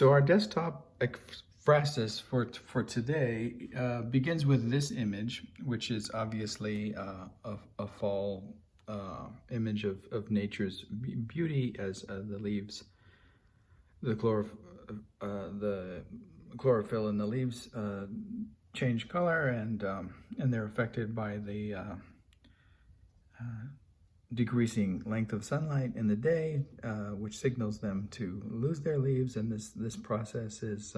So our desktop ekphrasis for today begins with this image, which is obviously a fall image of nature's beauty as the leaves, the chlorophyll in the leaves change color, and they're affected by the decreasing length of sunlight in the day, which signals them to lose their leaves, and this process is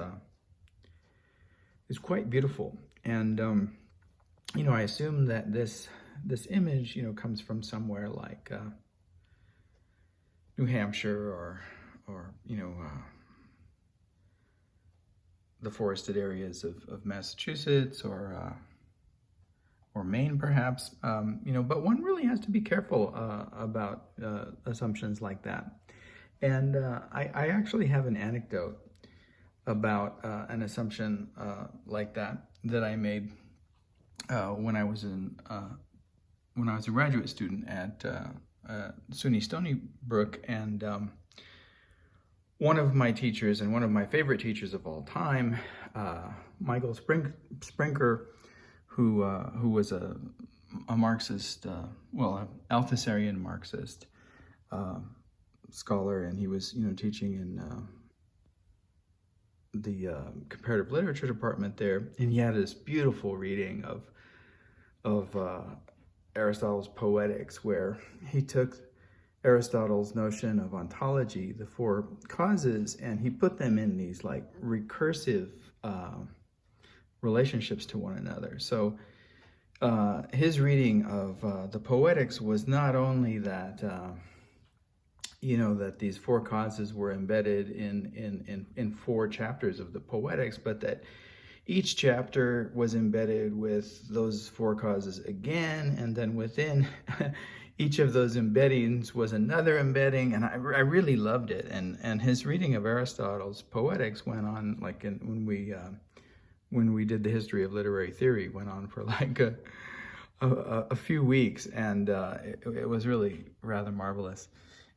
quite beautiful. And I assume that this image comes from somewhere like New Hampshire or the forested areas of Massachusetts or Maine, perhaps, but one really has to be careful about assumptions like that. And I actually have an anecdote about an assumption like that I made when I was a graduate student at SUNY Stony Brook, and one of my teachers, and one of my favorite teachers of all time, Michael Sprinker, who was a Marxist, an Althusserian Marxist scholar, and he was teaching in the comparative literature department there, and he had this beautiful reading of Aristotle's Poetics, where he took Aristotle's notion of ontology, the four causes, and he put them in these like recursive relationships to one another. So his reading of the Poetics was not only that that these four causes were embedded in four chapters of the Poetics, but that each chapter was embedded with those four causes again, and then within each of those embeddings was another embedding, and I really loved it. And his reading of Aristotle's Poetics went on, like when we did the history of literary theory, went on for like a few weeks, and it was really rather marvelous.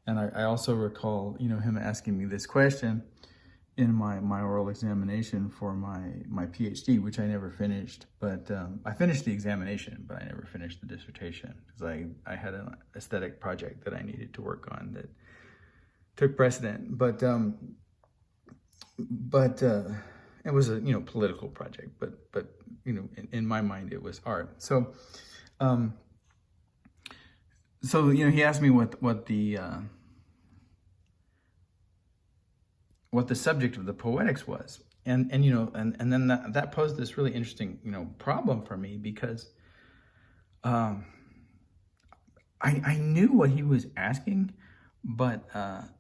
And I also recall, him asking me this question in my oral examination for my PhD, which I never finished. But I finished the examination, but I never finished the dissertation because I had an aesthetic project that I needed to work on that took precedent. But it was a political project, but in my mind it was art. So he asked me what the subject of the Poetics was, and then that posed this really interesting problem for me, because I knew what he was asking, but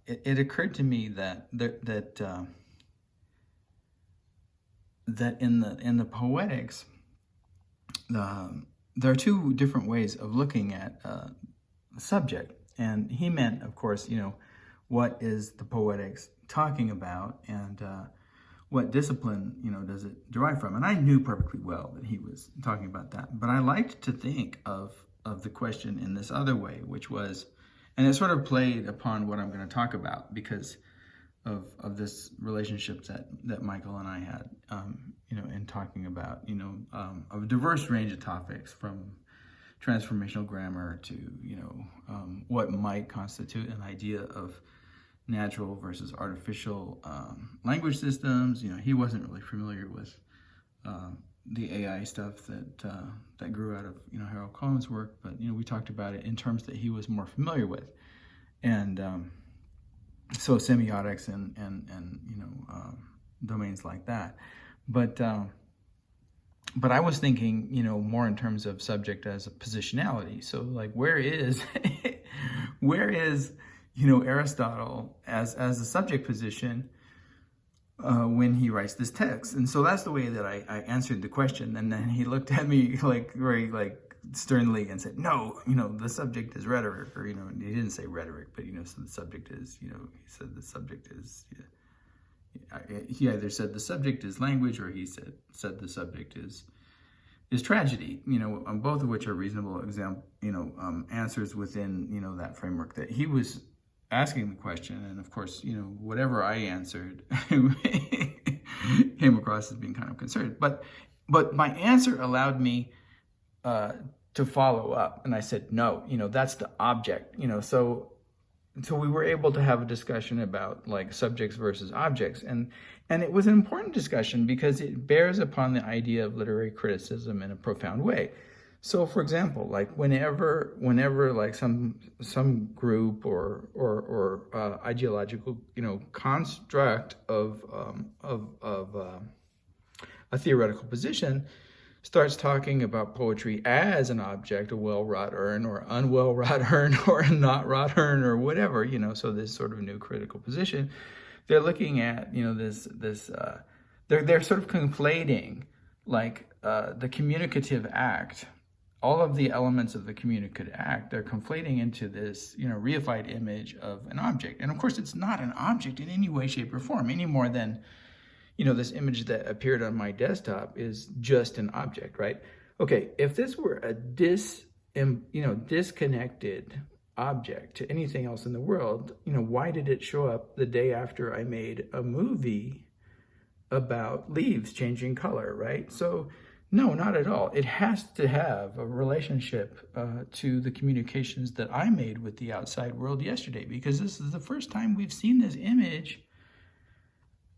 it occurred to me that in the Poetics, there are two different ways of looking at the subject, and he meant, of course, what is the Poetics talking about, and what discipline does it derive from? And I knew perfectly well that he was talking about that, but I liked to think of the question in this other way, which was, and it sort of played upon what I'm going to talk about because of this relationship that Michael and I had, in talking about a diverse range of topics, from transformational grammar to what might constitute an idea of natural versus artificial language systems. He wasn't really familiar with the AI stuff that grew out of Harold Collins' work, but we talked about it in terms that he was more familiar with, and so semiotics and domains like that. But I was thinking more in terms of subject as a positionality. So like, where is Aristotle as a subject position when he writes this text? And so that's the way that I answered the question. And then he looked at me like very sternly and said, no, the subject is rhetoric, or he didn't say rhetoric, but so the subject is, he said the subject is, he either said the subject is language, or he said the subject is tragedy, both of which are reasonable answers within that framework that he was asking the question, and of course, whatever I answered came across as being kind of concerned. But my answer allowed me to follow up, and I said, no, that's the object, so we were able to have a discussion about like subjects versus objects, and it was an important discussion because it bears upon the idea of literary criticism in a profound way. So, for example, like whenever like some group or ideological construct of a theoretical position starts talking about poetry as an object, a well-wrought urn or unwell-wrought urn or a not-wrought urn or whatever, so this sort of new critical position, they're looking at, they're sort of conflating like the communicative act, all of the elements of the communicative act, they're conflating into this, reified image of an object. And of course, it's not an object in any way, shape, or form, any more than this image that appeared on my desktop is just an object, right? Okay, if this were a disconnected object to anything else in the world, why did it show up the day after I made a movie about leaves changing color, right? So no, not at all. It has to have a relationship to the communications that I made with the outside world yesterday, because this is the first time we've seen this image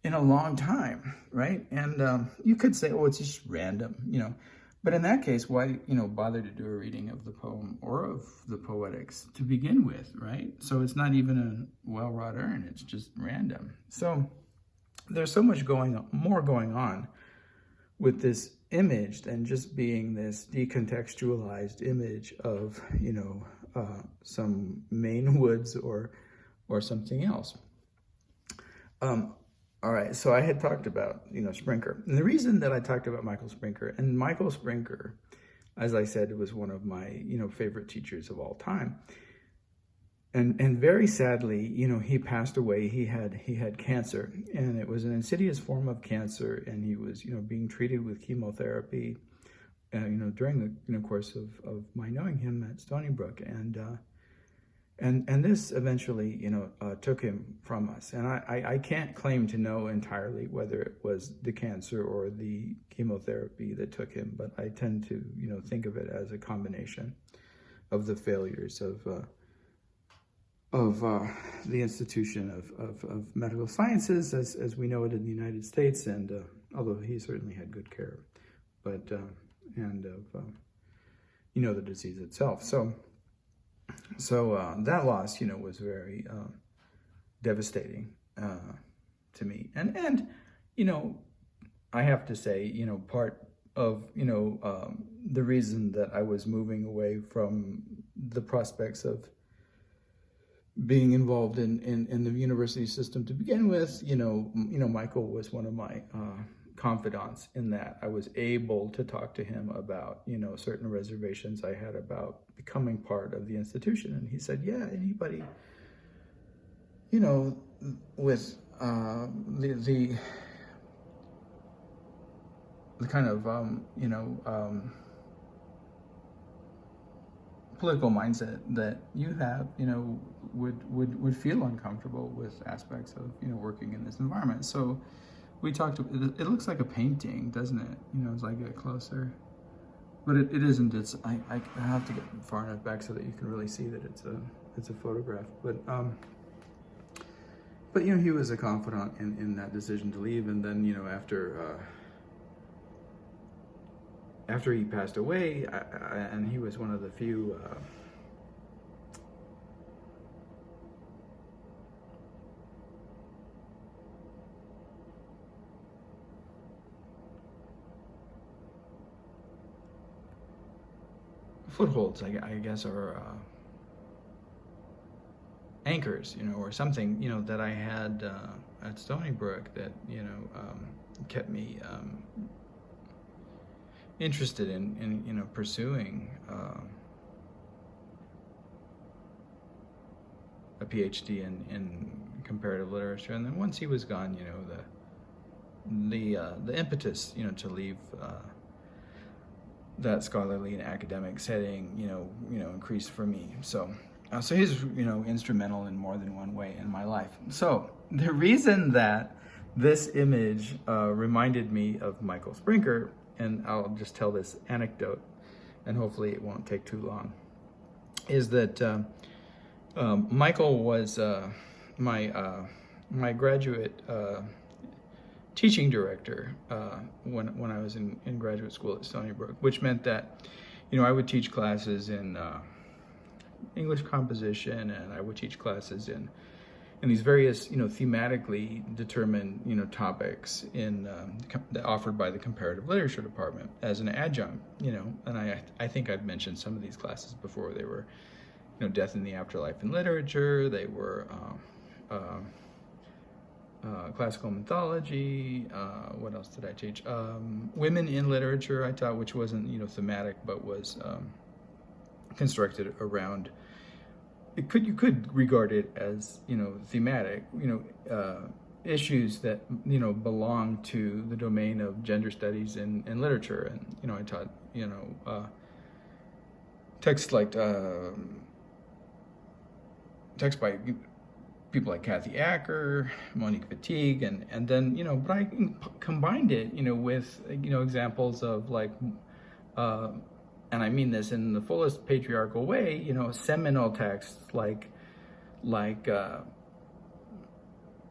in a long time, right? And you could say, oh, it's just random, but in that case, why, bother to do a reading of the poem or of the poetics to begin with, right? So it's not even a well-wrought urn, it's just random. So there's so much more going on with this image than just being this decontextualized image of, some Maine woods or something else. All right, so I had talked about, Sprinker. And the reason that I talked about Michael Sprinker, and Michael Sprinker, as I said, was one of my, favorite teachers of all time. And very sadly, he passed away. He had cancer, and it was an insidious form of cancer, and he was, being treated with chemotherapy, during the course of my knowing him at Stony Brook. And this eventually, took him from us. And I can't claim to know entirely whether it was the cancer or the chemotherapy that took him, but I tend to, think of it as a combination of the failures of the institution of medical sciences as we know it in the United States, and although he certainly had good care, but and of the disease itself. So that loss, was very devastating to me, and I have to say, part of the reason that I was moving away from the prospects of being involved in the university system to begin with, Michael was one of my confidants in that I was able to talk to him about, certain reservations I had about becoming part of the institution. And he said, yeah, anybody, with the kind of, political mindset that you have, would feel uncomfortable with aspects of, working in this environment. So we talked, it looks like a painting, doesn't it? As I get closer, but it isn't. It's, I have to get far enough back so that you can really see that it's a photograph. But he was a confidant in that decision to leave. And then, after he passed away, and he was one of the few footholds, I guess, or anchors, or something, that I had at Stony Brook that, kept me interested in pursuing a PhD in comparative literature. And then once he was gone, the impetus, to leave that scholarly and academic setting, increased for me. So So he's, instrumental in more than one way in my life. So the reason that this image reminded me of Michael Sprinker, and I'll just tell this anecdote, and hopefully it won't take too long, is that Michael was my graduate teaching director when I was in graduate school at Stony Brook, which meant that, I would teach classes in English composition, and I would teach classes in these various, thematically determined, topics offered by the comparative literature department as an adjunct, and I think I've mentioned some of these classes before. They were, death in the afterlife in literature. They were classical mythology. What else did I teach? Women in literature I taught, which wasn't, thematic, but was constructed around. You could regard it as, thematic, issues that, belong to the domain of gender studies in literature. And, I taught, texts like, texts by people like Kathy Acker, Monique Fatigue, and then, but I combined it, with, examples of like, and I mean this in the fullest patriarchal way, seminal texts like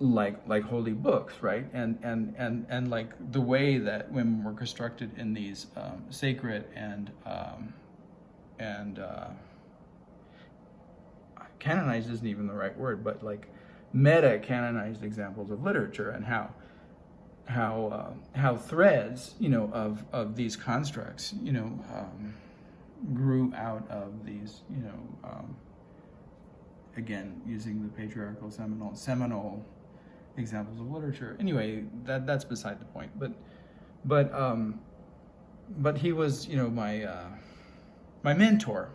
holy books, right? And like the way that women were constructed in these sacred and canonized isn't even the right word, but like meta-canonized examples of literature, and how threads, of these constructs, grew out of these, again, using the patriarchal seminal examples of literature. Anyway, that's beside the point. But he was, my mentor.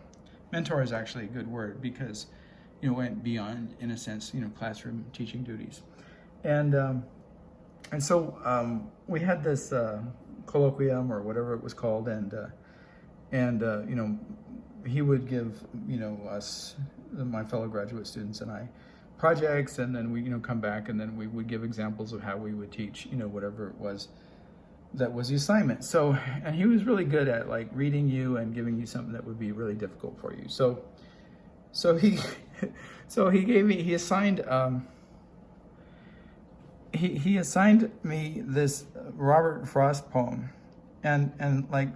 Mentor is actually a good word because, went beyond, in a sense, classroom teaching duties, and so we had this colloquium or whatever it was called, and he would give us, my fellow graduate students and I, projects, and then we come back, and then we would give examples of how we would teach whatever it was that was the assignment. So, and he was really good at like reading you and giving you something that would be really difficult for you. So he he assigned he assigned me this Robert Frost poem, and like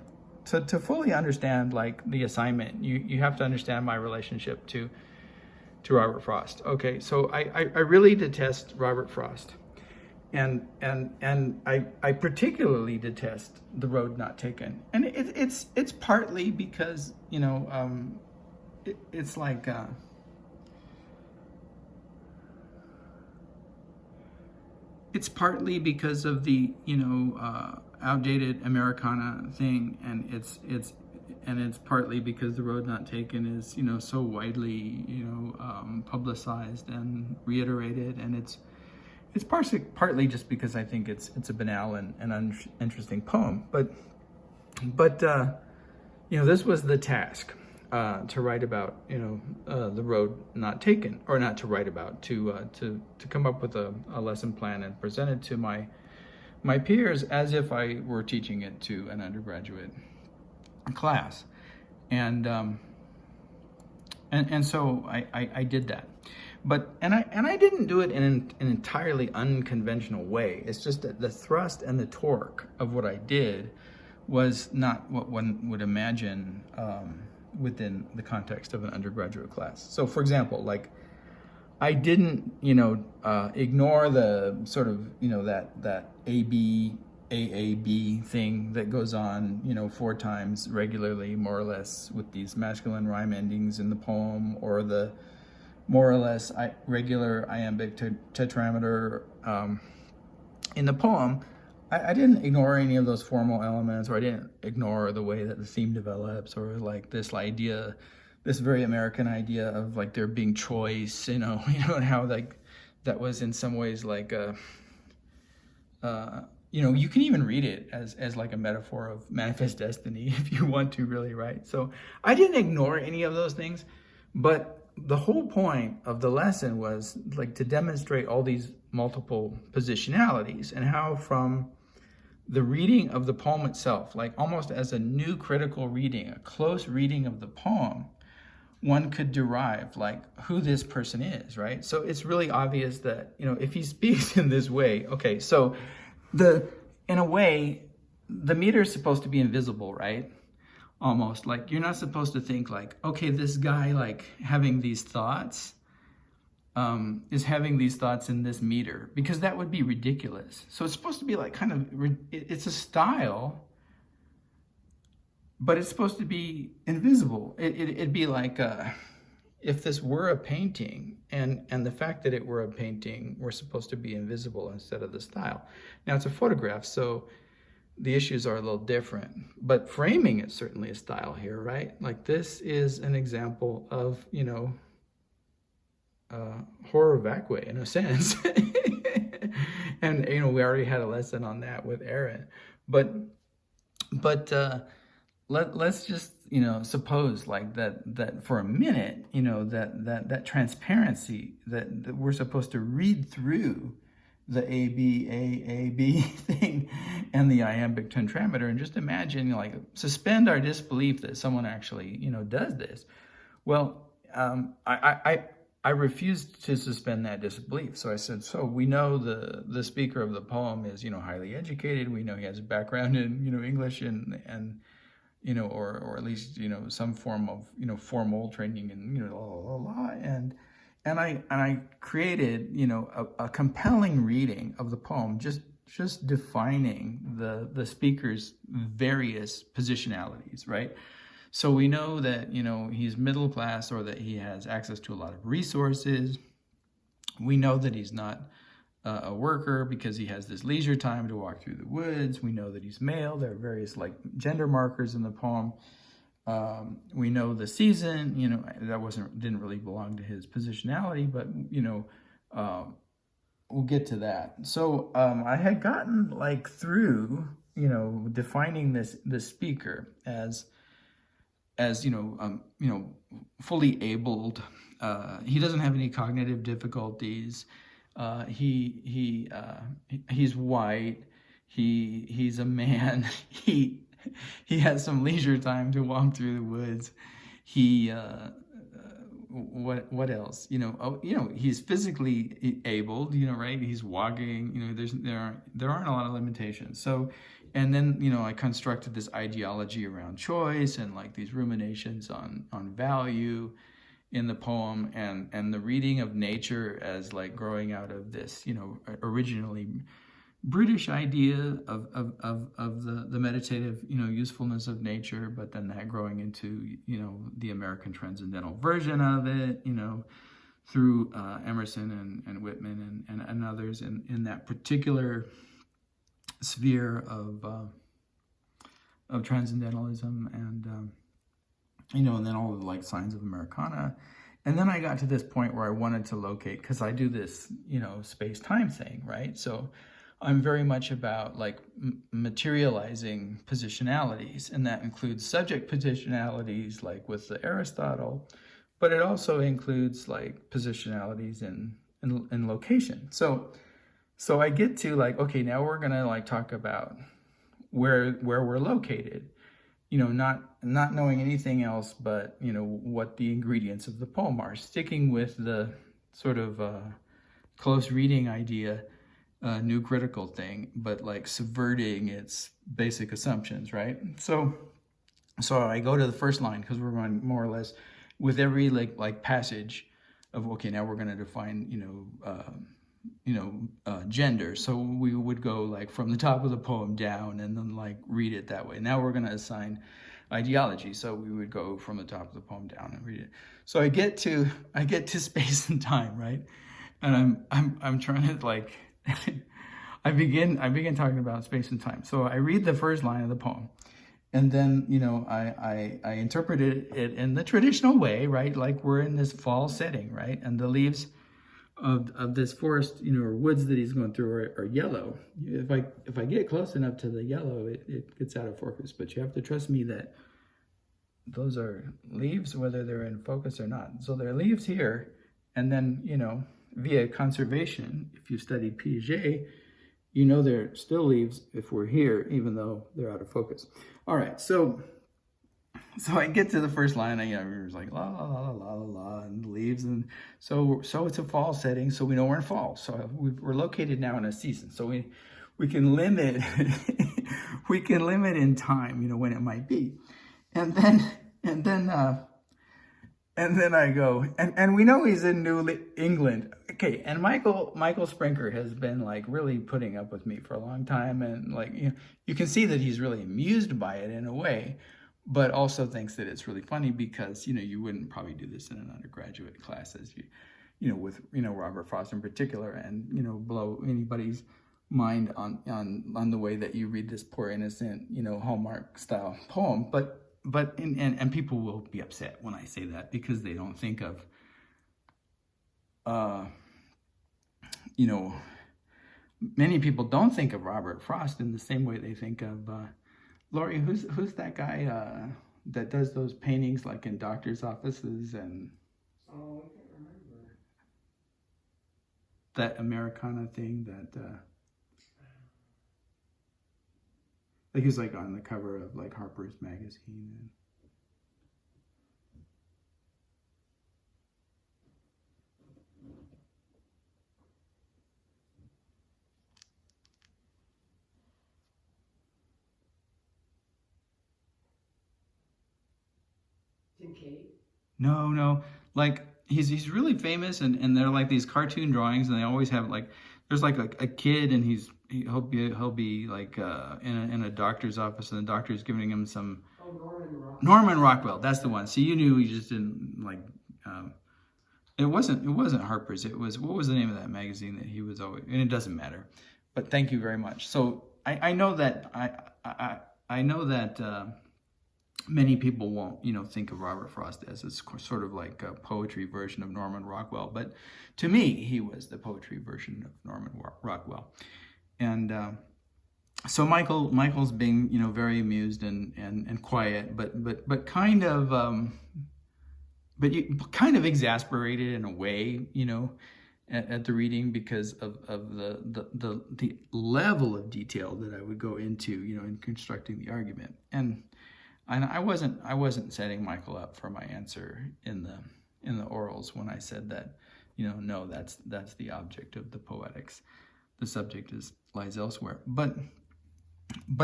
to fully understand like the assignment, you have to understand my relationship to Robert Frost. Okay, so I really detest Robert Frost, and I particularly detest The Road Not Taken, and it's partly because it's like it's partly because of the outdated Americana thing, and it's partly because The Road Not Taken is so widely publicized and reiterated, and it's partly just because I think it's a banal and uninteresting poem, but this was the task, to write about The Road Not Taken, or not to write about, to come up with a lesson plan and present it to my peers as if I were teaching it to an undergraduate class, and so I did that, but I didn't do it in an entirely unconventional way. It's just that the thrust and the torque of what I did was not what one would imagine within the context of an undergraduate class. So, for example, like I didn't ignore the sort of that AAB thing that goes on 4 times regularly, more or less, with these masculine rhyme endings in the poem, or the more or less regular iambic tetrameter in the poem. I didn't ignore any of those formal elements, or I didn't ignore the way that the theme develops, or like this idea, this very American idea of like there being choice, and how like that was in some ways like you can even read it as like a metaphor of manifest destiny if you want to really, right? So I didn't ignore any of those things, but the whole point of the lesson was like to demonstrate all these multiple positionalities and how from the reading of the poem itself, like almost as a new critical reading, a close reading of the poem, one could derive like who this person is, right? So it's really obvious that, if he speaks in this way, okay, so in a way, the meter is supposed to be invisible, right? Almost like you're not supposed to think like, okay, this guy like having these thoughts is having these thoughts in this meter, because that would be ridiculous. So it's supposed to be like kind of, it's a style, but it's supposed to be invisible. It'd be like if this were a painting, and the fact that it were a painting were supposed to be invisible instead of the style. Now it's a photograph, so the issues are a little different, but framing is certainly a style here, right? Like this is an example of, horror vacue in a sense. And, we already had a lesson on that with Aaron, but let's just, suppose like that for a minute, that transparency that we're supposed to read through the A, B thing and the iambic tetrameter, and just imagine, like, suspend our disbelief that someone actually, does this. Well, I refused to suspend that disbelief. So I said, so we know the speaker of the poem is, highly educated. We know he has a background in, English and or at least, some form of, formal training and, and I created, a compelling reading of the poem, just defining the speaker's various positionalities, right? So we know that, he's middle class, or that he has access to a lot of resources. We know that he's not a worker because he has this leisure time to walk through the woods. We know that he's male. There are various like gender markers in the poem. We know the season, that didn't really belong to his positionality, but, we'll get to that. So I had gotten like through, defining the speaker as fully abled. He doesn't have any cognitive difficulties. He's white. He's a man. He has some leisure time to walk through the woods. What else? He's physically able, right? He's walking, there aren't a lot of limitations. So, and then, I constructed this ideology around choice and like these ruminations on value in the poem, and the reading of nature as like growing out of this, originally British idea of the meditative, usefulness of nature, but then that growing into, the American transcendental version of it, through Emerson and Whitman and others in that particular sphere of transcendentalism, and and then all of the like signs of Americana. And then I got to this point where I wanted to locate, because I do this, space-time thing, right? So I'm very much about like materializing positionalities, and that includes subject positionalities like with the Aristotle, but it also includes like positionalities in location. So I get to like, okay, now we're gonna like talk about where we're located, not knowing anything else but what the ingredients of the poem are, sticking with the sort of close reading idea, new critical thing, but like subverting its basic assumptions, right? So I go to the first line, because we're going more or less with every like passage of, okay, now we're going to define gender. So we would go like from the top of the poem down and then like read it that way. Now we're going to assign ideology, so we would go from the top of the poem down and read it. So I get to space and time, right? And I'm trying to like I begin talking about space and time. So I read the first line of the poem, and then I interpreted it in the traditional way, right? Like we're in this fall setting, right? And the leaves of this forest, or woods that he's going through are yellow. If I get close enough to the yellow, it gets out of focus. But you have to trust me that those are leaves, whether they're in focus or not. So there are leaves here, and then, you know, via conservation, if you study Piaget, you know they're still leaves if we're here, even though they're out of focus. All right, so I get to the first line, and it was like la la la la la la, and leaves, and so it's a fall setting, so we know we're in fall. So we're located now in a season, so we can limit we can limit in time, you know, when it might be, and then I go, and we know he's in New England. Okay, and Michael Sprinker has been like really putting up with me for a long time, and like, you know, you can see that he's really amused by it in a way, but also thinks that it's really funny because, you know, you wouldn't probably do this in an undergraduate class, as you know, with, you know, Robert Frost in particular, and, you know, blow anybody's mind on the way that you read this poor innocent, you know, Hallmark style poem, and people will be upset when I say that, because they don't think of, you know, many people don't think of Robert Frost in the same way they think of, Laurie, who's that guy that does those paintings like in doctor's offices, and oh, I can't remember. That Americana thing that, like he's like on the cover of like Harper's Magazine. No, like he's really famous, and they're like these cartoon drawings, and they always have like, there's like a kid, and he'll be like in a doctor's office, and the doctor's giving him some. Oh, Norman Rockwell, that's the one. So you knew he just didn't like. It wasn't Harper's. It was, what was the name of that magazine that he was always? And it doesn't matter. But thank you very much. So I know that I know that. Many people won't, you know, think of Robert Frost as a sort of like a poetry version of Norman Rockwell, but to me, he was the poetry version of Norman Rockwell. And so Michael's being, you know, very amused and quiet, but kind of kind of exasperated in a way, you know, at the reading, because of the level of detail that I would go into, you know, in constructing the argument. And I wasn't setting Michael up for my answer in the orals when I said that, you know, no, that's the object of the poetics. The subject lies elsewhere. But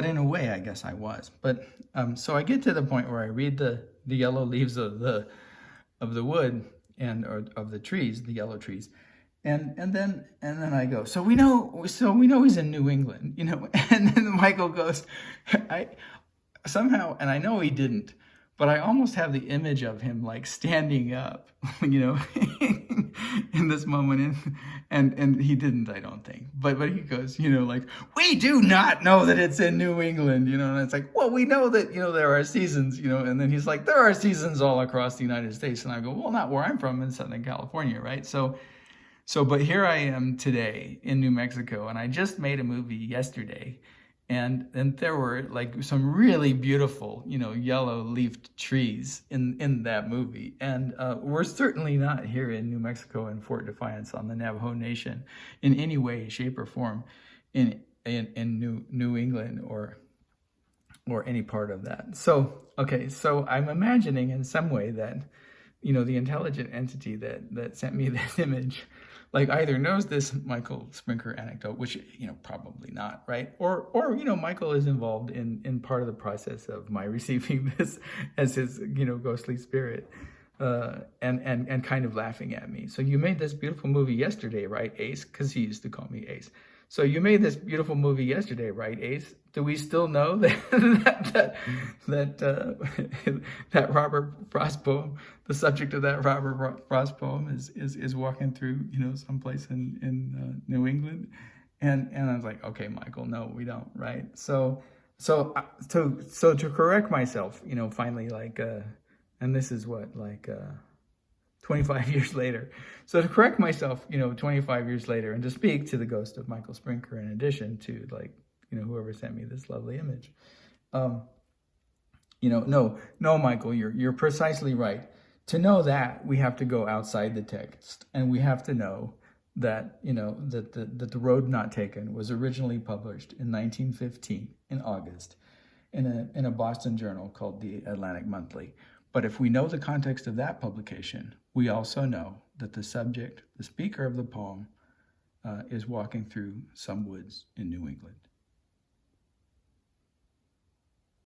in a way, I guess I was. But so I get to the point where I read the yellow leaves of the wood or of the trees, the yellow trees. And then I go, so we know he's in New England, you know. And then Michael goes, somehow, and I know he didn't, but I almost have the image of him like standing up, you know, in this moment, and he didn't, I don't think. But he goes, you know, like, we do not know that it's in New England, you know, and it's like, well, we know that, you know, there are seasons, you know, and then he's like, there are seasons all across the United States, and I go, well, not where I'm from in Southern California, right? So, but here I am today in New Mexico, and I just made a movie yesterday. And there were like some really beautiful, you know, yellow-leafed trees in that movie. And we're certainly not here in New Mexico in Fort Defiance on the Navajo Nation in any way, shape, or form in New England or any part of that. So, okay, so I'm imagining in some way that, you know, the intelligent entity that sent me this image, like, either knows this Michael Sprinker anecdote, which, you know, probably not, right? Or you know, Michael is involved in part of the process of my receiving this as his, you know, ghostly spirit, and kind of laughing at me. So you made this beautiful movie yesterday, right, Ace? Because he used to call me Ace. So you made this beautiful movie yesterday, right, Ace? Do we still know that Robert Frost poem, the subject of that Robert Frost poem, is walking through, you know, someplace in New England? And I was like, okay, Michael, no, we don't, right? So to correct myself, you know, finally, like, and this is what, like, 25 years later. So to correct myself, you know, 25 years later, and to speak to the ghost of Michael Sprinker, in addition to, like, you know, whoever sent me this lovely image, No, Michael, you're precisely right. To know that, we have to go outside the text, and we have to know that that the Road Not Taken was originally published in 1915 in August in a Boston journal called the Atlantic Monthly. But if we know the context of that publication, we also know that the subject, the speaker of the poem, is walking through some woods in New England.